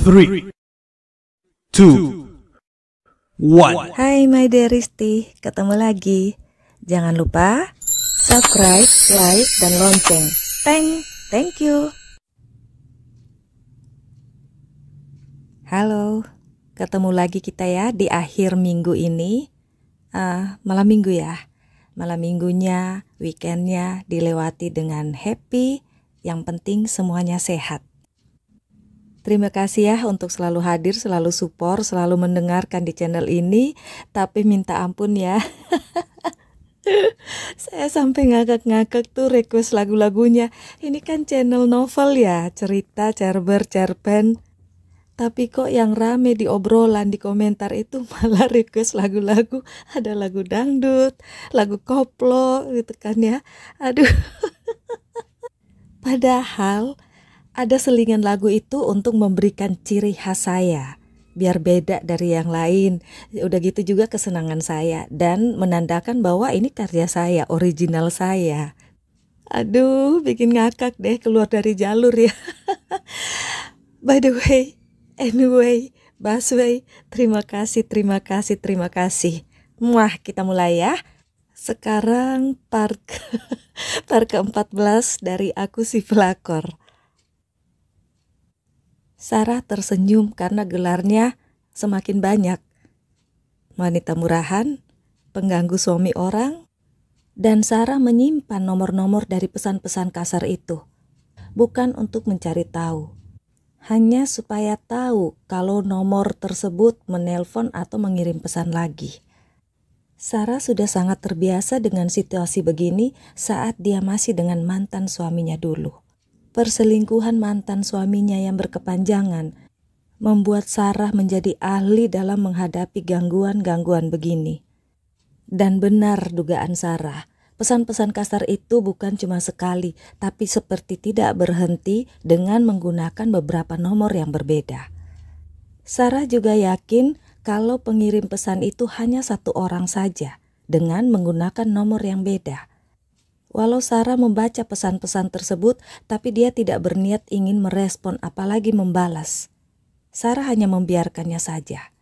3, 2, 1. Hai my dearisti, ketemu lagi. Jangan lupa subscribe, like, dan lonceng. Thank you. Halo, ketemu lagi kita ya di akhir minggu ini. Malam minggu ya. Malam minggunya, weekendnya dilewati dengan happy. Yang penting semuanya sehat. Terima kasih ya untuk selalu hadir, selalu support, selalu mendengarkan di channel ini. Tapi minta ampun ya. Saya sampai ngakak-ngakak tuh request lagu-lagunya. Ini kan channel novel ya, cerita, cerpen. Tapi kok yang rame di obrolan, di komentar itu malah request lagu-lagu. Ada lagu dangdut, lagu koplo gitu kan ya. Aduh. Padahal ada selingan lagu itu untuk memberikan ciri khas saya, biar beda dari yang lain. Udah gitu juga kesenangan saya dan menandakan bahwa ini karya saya, original saya. Aduh, bikin ngakak deh, keluar dari jalur ya. By the way, anyway, Basway, terima kasih. Muah, kita mulai ya. Sekarang part ke-14 dari aku si pelakor. Sarah tersenyum karena gelarnya semakin banyak. Wanita murahan, pengganggu suami orang, dan Sarah menyimpan nomor-nomor dari pesan-pesan kasar itu. Bukan untuk mencari tahu, hanya supaya tahu kalau nomor tersebut menelpon atau mengirim pesan lagi. Sarah sudah sangat terbiasa dengan situasi begini saat dia masih dengan mantan suaminya dulu. Perselingkuhan mantan suaminya yang berkepanjangan membuat Sarah menjadi ahli dalam menghadapi gangguan-gangguan begini. Dan benar dugaan Sarah, pesan-pesan kasar itu bukan cuma sekali, tapi seperti tidak berhenti dengan menggunakan beberapa nomor yang berbeda. Sarah juga yakin kalau pengirim pesan itu hanya satu orang saja dengan menggunakan nomor yang beda. Walau Sarah membaca pesan-pesan tersebut, tapi dia tidak berniat ingin merespon apalagi membalas. Sarah hanya membiarkannya saja.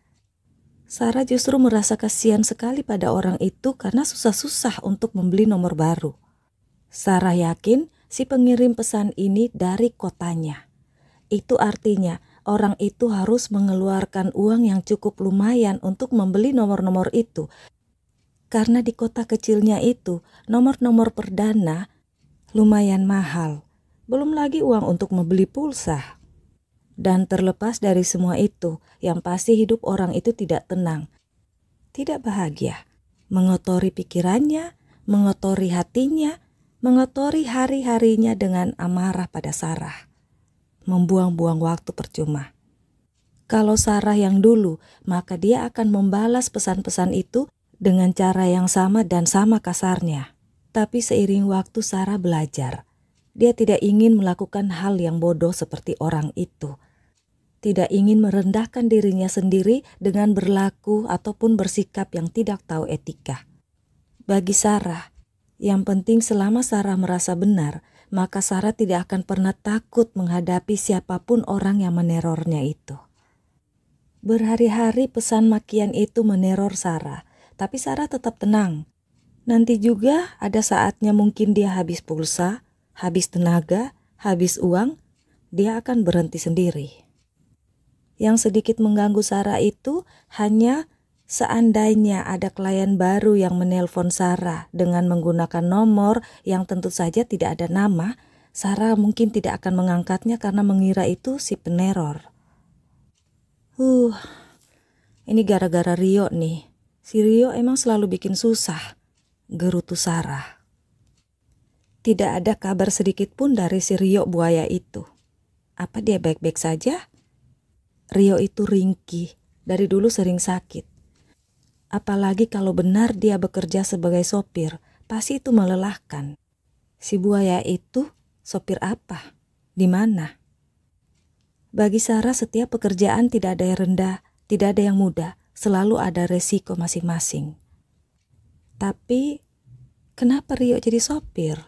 Sarah justru merasa kasihan sekali pada orang itu karena susah-susah untuk membeli nomor baru. Sarah yakin si pengirim pesan ini dari kotanya. Itu artinya orang itu harus mengeluarkan uang yang cukup lumayan untuk membeli nomor-nomor itu. Karena di kota kecilnya itu, nomor-nomor perdana lumayan mahal. Belum lagi uang untuk membeli pulsa. Dan terlepas dari semua itu, yang pasti hidup orang itu tidak tenang. Tidak bahagia. Mengotori pikirannya, mengotori hatinya, mengotori hari-harinya dengan amarah pada Sarah. Membuang-buang waktu percuma. Kalau Sarah yang dulu, maka dia akan membalas pesan-pesan itu dengan cara yang sama dan sama kasarnya. Tapi seiring waktu Sarah belajar. Dia tidak ingin melakukan hal yang bodoh seperti orang itu. Tidak ingin merendahkan dirinya sendiri dengan berlaku ataupun bersikap yang tidak tahu etika. Bagi Sarah, yang penting selama Sarah merasa benar, maka Sarah tidak akan pernah takut menghadapi siapapun orang yang menerornya itu. Berhari-hari pesan makian itu meneror Sarah. Tapi Sarah tetap tenang. Nanti juga ada saatnya mungkin dia habis pulsa, habis tenaga, habis uang, dia akan berhenti sendiri. Yang sedikit mengganggu Sarah itu hanya seandainya ada klien baru yang menelpon Sarah dengan menggunakan nomor yang tentu saja tidak ada nama, Sarah mungkin tidak akan mengangkatnya karena mengira itu si peneror. Ini gara-gara Rio nih. Si Rio emang selalu bikin susah, gerutu Sarah. Tidak ada kabar sedikit pun dari si Rio buaya itu. Apa dia baik-baik saja? Rio itu ringkih, dari dulu sering sakit. Apalagi kalau benar dia bekerja sebagai sopir, pasti itu melelahkan. Si buaya itu sopir apa? Di mana? Bagi Sarah setiap pekerjaan tidak ada yang rendah, tidak ada yang mudah. Selalu ada resiko masing-masing. Tapi kenapa Rio jadi sopir?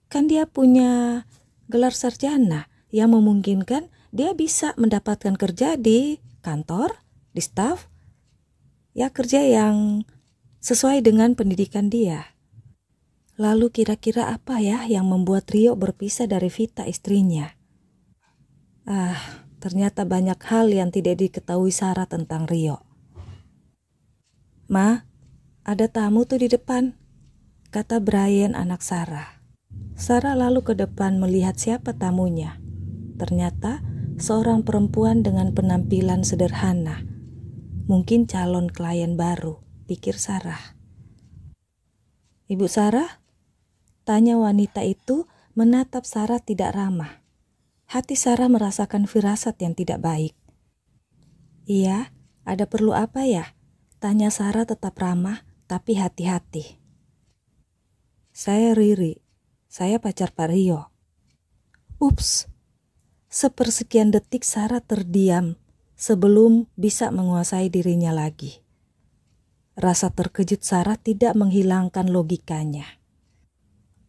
Kan dia punya gelar sarjana yang memungkinkan dia bisa mendapatkan kerja di kantor, di staf, ya kerja yang sesuai dengan pendidikan dia. Lalu kira-kira apa ya yang membuat Rio berpisah dari Vita istrinya? Ternyata banyak hal yang tidak diketahui Sarah tentang Rio. "Ma, ada tamu tuh di depan," kata Brian anak Sarah. Sarah lalu ke depan melihat siapa tamunya. Ternyata seorang perempuan dengan penampilan sederhana. Mungkin calon klien baru, pikir Sarah. "Ibu Sarah?" tanya wanita itu menatap Sarah tidak ramah. Hati Sarah merasakan firasat yang tidak baik. "Iya, ada perlu apa ya?" tanya Sarah tetap ramah tapi hati-hati. "Saya Riri, saya pacar Pak Rio." Ups, sepersekian detik Sarah terdiam sebelum bisa menguasai dirinya lagi. Rasa terkejut Sarah tidak menghilangkan logikanya.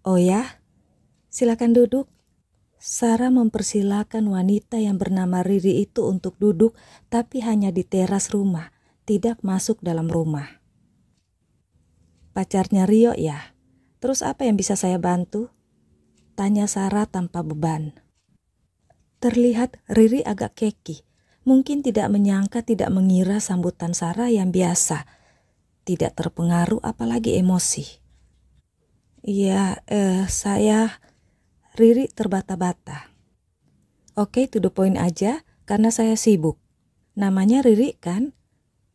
"Oh ya, silakan duduk." Sarah mempersilahkan wanita yang bernama Riri itu untuk duduk, tapi hanya di teras rumah, tidak masuk dalam rumah. "Pacarnya Rio ya? Terus apa yang bisa saya bantu?" tanya Sarah tanpa beban. Terlihat Riri agak keki, mungkin tidak menyangka, tidak mengira sambutan Sarah yang biasa, tidak terpengaruh apalagi emosi. "Iya, saya..." Riri terbata-bata. "Oke, to the point aja, karena saya sibuk." "Namanya Riri kan?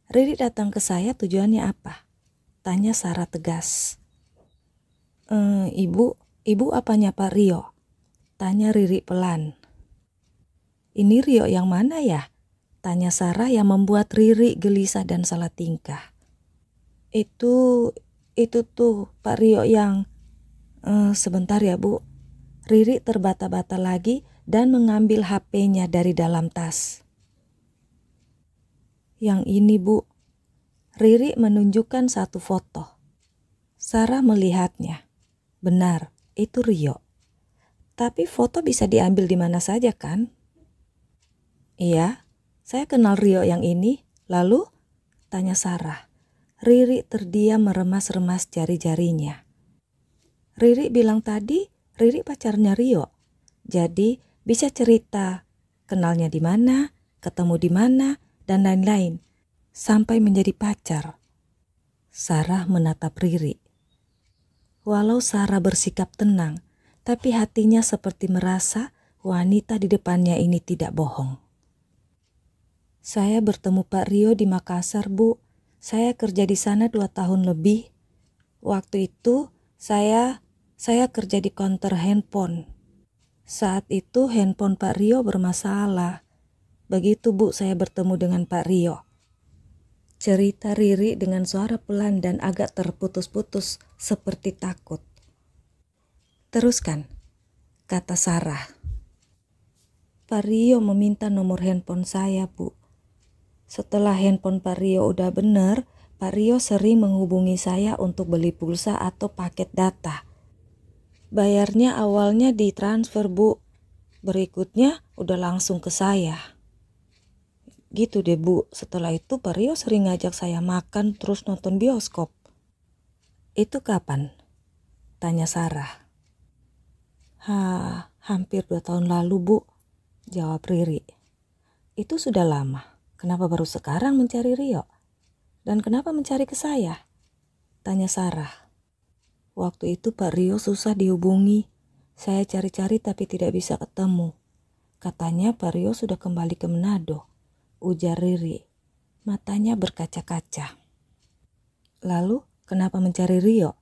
Riri datang ke saya tujuannya apa?" tanya Sarah tegas. Ibu apanya Pak Rio?" tanya Riri pelan. "Ini Rio yang mana ya?" tanya Sarah yang membuat Riri gelisah dan salah tingkah. Itu tuh Pak Rio yang... Sebentar ya Bu." Riri terbata-bata lagi dan mengambil HP-nya dari dalam tas. "Yang ini Bu." Riri menunjukkan satu foto. Sarah melihatnya. Benar, itu Rio. Tapi foto bisa diambil di mana saja kan? "Iya, saya kenal Rio yang ini." "Lalu?" tanya Sarah. Riri terdiam meremas-remas jari-jarinya. "Riri bilang tadi Riri pacarnya Rio. Jadi bisa cerita kenalnya di mana, ketemu di mana, dan lain-lain, sampai menjadi pacar." Sarah menatap Riri. Walau Sarah bersikap tenang, tapi hatinya seperti merasa wanita di depannya ini tidak bohong. "Saya bertemu Pak Rio di Makassar, Bu. Saya kerja di sana 2 tahun lebih. Waktu itu saya kerja di konter handphone. Saat itu handphone Pak Rio bermasalah. Begitu Bu saya bertemu dengan Pak Rio." Cerita Riri dengan suara pelan dan agak terputus-putus seperti takut. "Teruskan," kata Sarah. "Pak Rio meminta nomor handphone saya Bu. Setelah handphone Pak Rio udah bener, Pak Rio sering menghubungi saya untuk beli pulsa atau paket data. Bayarnya awalnya ditransfer Bu, berikutnya udah langsung ke saya. Gitu deh Bu, setelah itu Pak Rio sering ngajak saya makan terus nonton bioskop." "Itu kapan?" tanya Sarah. Hampir 2 tahun lalu Bu," jawab Riri. "Itu sudah lama, kenapa baru sekarang mencari Rio? Dan kenapa mencari ke saya?" tanya Sarah. "Waktu itu Pak Rio susah dihubungi. Saya cari-cari tapi tidak bisa ketemu. Katanya Pak Rio sudah kembali ke Manado," ujar Riri. Matanya berkaca-kaca. "Lalu kenapa mencari Rio?"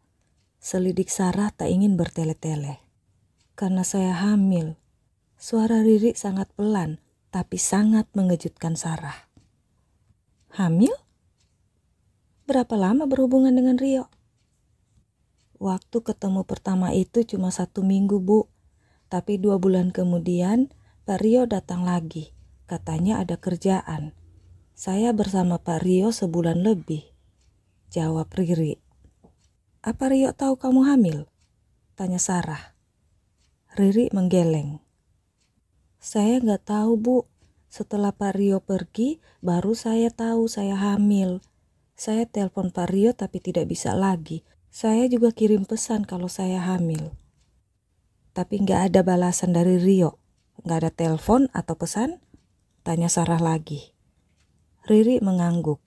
selidik Sarah tak ingin bertele-tele. "Karena saya hamil." Suara Riri sangat pelan tapi sangat mengejutkan Sarah. "Hamil? Berapa lama berhubungan dengan Rio?" "Waktu ketemu pertama itu cuma 1 minggu Bu. Tapi 2 bulan kemudian Pak Rio datang lagi. Katanya ada kerjaan. Saya bersama Pak Rio sebulan lebih," jawab Riri. "Apa Rio tahu kamu hamil?" tanya Sarah. Riri menggeleng. Saya nggak tahu, Bu. Setelah Pak Rio pergi, baru saya tahu saya hamil. Saya telepon Pak Rio tapi tidak bisa lagi. Saya juga kirim pesan kalau saya hamil. Tapi nggak ada balasan dari Rio. Nggak ada telepon atau pesan? Tanya Sarah lagi. Riri mengangguk.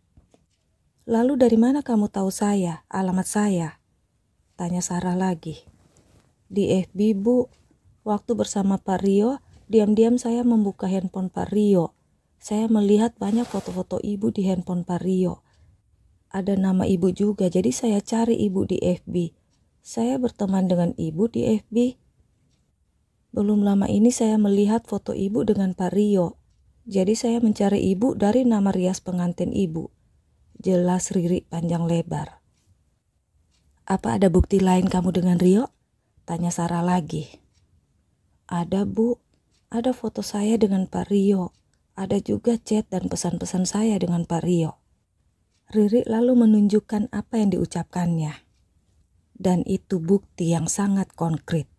Lalu dari mana kamu tahu saya, alamat saya? Tanya Sarah lagi. Di FB, Bu. Waktu bersama Pak Rio, diam-diam saya membuka handphone Pak Rio. Saya melihat banyak foto-foto ibu di handphone Pak Rio. Ada nama ibu juga, jadi saya cari ibu di FB. Saya berteman dengan ibu di FB. Belum lama ini saya melihat foto ibu dengan Pak Rio. Jadi saya mencari ibu dari nama rias pengantin ibu. Jelas Riri panjang lebar. Apa ada bukti lain kamu dengan Rio? Tanya Sarah lagi. Ada, Bu. Ada foto saya dengan Pak Rio. Ada juga chat dan pesan-pesan saya dengan Pak Rio. Riri lalu menunjukkan apa yang diucapkannya. Dan itu bukti yang sangat konkret.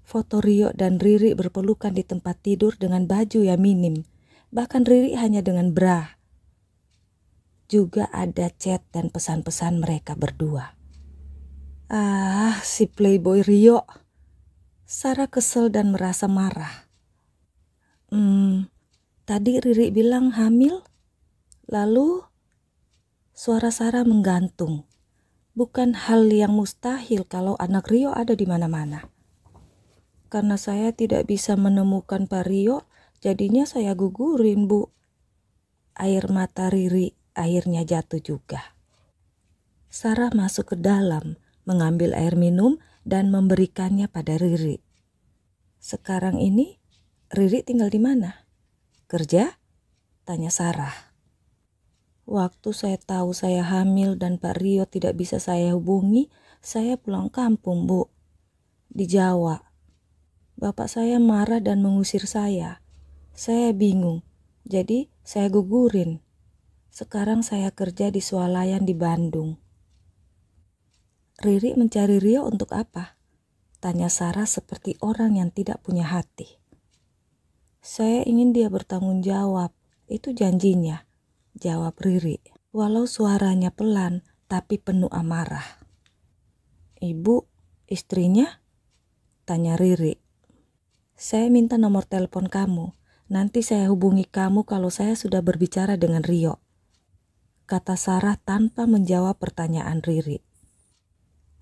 Foto Rio dan Riri berpelukan di tempat tidur dengan baju yang minim. Bahkan Riri hanya dengan bra. Juga ada chat dan pesan-pesan mereka berdua. Ah, si playboy Rio. Sarah kesel dan merasa marah. Tadi Riri bilang hamil. Lalu suara Sarah menggantung. Bukan hal yang mustahil kalau anak Rio ada di mana-mana. Karena saya tidak bisa menemukan Pak Rio, jadinya saya gugurin, Bu. Air mata Riri akhirnya jatuh juga. Sarah masuk ke dalam, mengambil air minum dan memberikannya pada Riri. Sekarang ini, Riri tinggal di mana? Kerja? Tanya Sarah. Waktu saya tahu saya hamil dan Pak Rio tidak bisa saya hubungi, saya pulang kampung, Bu. Di Jawa. Bapak saya marah dan mengusir saya. Saya bingung, jadi saya gugurin. Sekarang saya kerja di swalayan di Bandung. Riri mencari Rio untuk apa? Tanya Sarah seperti orang yang tidak punya hati. Saya ingin dia bertanggung jawab, itu janjinya, jawab Riri. Walau suaranya pelan, tapi penuh amarah. Ibu, istrinya? Tanya Riri. Saya minta nomor telepon kamu. Nanti saya hubungi kamu kalau saya sudah berbicara dengan Rio. Kata Sarah tanpa menjawab pertanyaan Riri.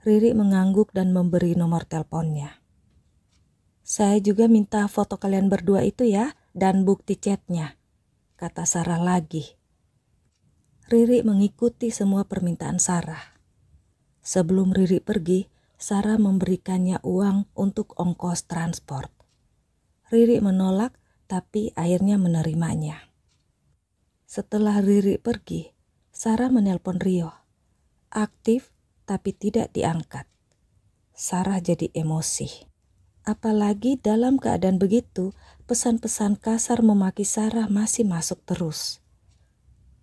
Riri mengangguk dan memberi nomor teleponnya. Saya juga minta foto kalian berdua itu ya, dan bukti chatnya. Kata Sarah lagi. Riri mengikuti semua permintaan Sarah. Sebelum Riri pergi, Sarah memberikannya uang untuk ongkos transport. Riri menolak, tapi akhirnya menerimanya. Setelah Riri pergi, Sarah menelpon Rio. Aktif, tapi tidak diangkat. Sarah jadi emosi. Apalagi dalam keadaan begitu, pesan-pesan kasar memaki Sarah masih masuk terus.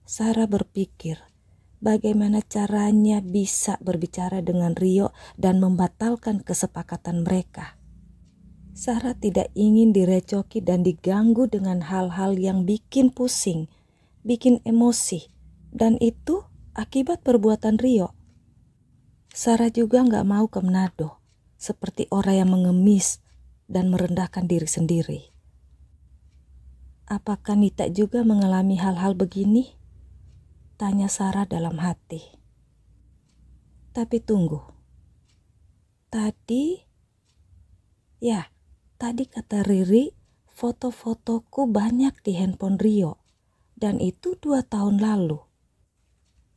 Sarah berpikir, bagaimana caranya bisa berbicara dengan Rio dan membatalkan kesepakatan mereka. Sarah tidak ingin direcoki dan diganggu dengan hal-hal yang bikin pusing, bikin emosi, dan itu akibat perbuatan Rio. Sarah juga gak mau ke Manado, seperti orang yang mengemis dan merendahkan diri sendiri. Apakah Nita juga mengalami hal-hal begini? Tanya Sarah dalam hati. Tapi tunggu. Tadi kata Riri, foto-fotoku banyak di handphone Rio. Dan itu 2 tahun lalu.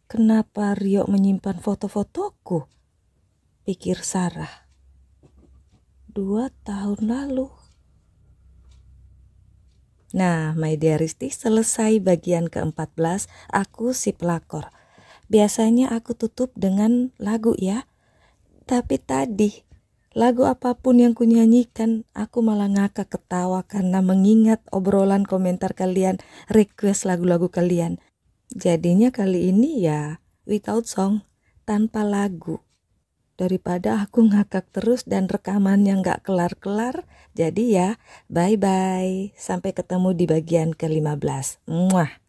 Kenapa Rio menyimpan foto-fotoku? Pikir Sarah. 2 tahun lalu. Nah, my dearisti, selesai bagian ke-14, aku si pelakor. Biasanya aku tutup dengan lagu ya. Tapi tadi, lagu apapun yang kunyanyikan, aku malah ngakak ketawa karena mengingat obrolan komentar kalian, request lagu-lagu kalian. Jadinya kali ini ya without song, tanpa lagu. daripada aku ngakak terus dan rekamannya nggak kelar-kelar. Jadi ya, bye-bye. Sampai ketemu di bagian ke-15. Muah.